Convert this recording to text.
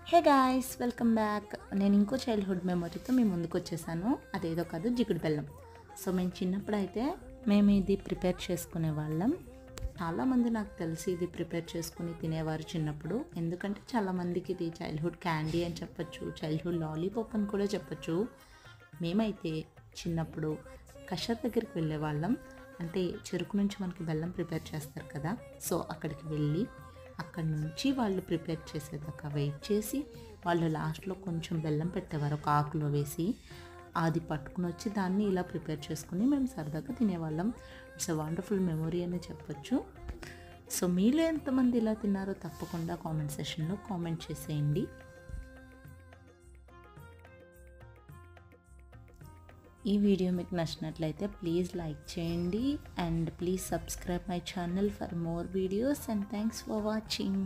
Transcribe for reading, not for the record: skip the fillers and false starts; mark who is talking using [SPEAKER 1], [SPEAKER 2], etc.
[SPEAKER 1] Hey guys, welcome back. నేను ఇంకో childhood మెమొరీతో మీ ముందుకు వచ్చేసాను. అదేదో కాదు, జిగుడు బెల్లం. సో మేము చిన్నప్పుడు అయితే మేము ఇది ప్రిపేర్ చేసుకునే వాళ్ళం. చాలామంది నాకు తెలిసి ఇది ప్రిపేర్ చేసుకుని తినేవారు చిన్నప్పుడు. ఎందుకంటే చాలామందికి ఇది చైల్డ్హుడ్ క్యాండీ అని చెప్పచ్చు, చైల్డ్హుడ్ లాలీపాప్ అని కూడా చెప్పచ్చు. మేమైతే చిన్నప్పుడు కషర్ దగ్గరికి వెళ్ళే వాళ్ళం. అంటే చెరుకు నుంచి మనకి బెల్లం ప్రిపేర్ చేస్తారు కదా, సో అక్కడికి వెళ్ళి అక్కడి నుంచి వాళ్ళు ప్రిపేర్ చేసేదాకా వెయిట్ చేసి వాళ్ళు లాస్ట్లో కొంచెం బెల్లం పెట్టేవారు ఒక ఆకులో వేసి. అది పట్టుకుని వచ్చి దాన్ని ఇలా ప్రిపేర్ చేసుకుని మేము సరదాగా తినేవాళ్ళం. ఇట్స్ అ వండర్ఫుల్ మెమొరీ అని చెప్పొచ్చు. సో మీలో ఎంతమంది ఇలా తిన్నారో తప్పకుండా కామెంట్ సెషన్లో కామెంట్ చేసేయండి. ఈ వీడియో మీకు నచ్చినట్లయితే ప్లీజ్ లైక్ చేయండి and please subscribe my channel for more videos and thanks for watching.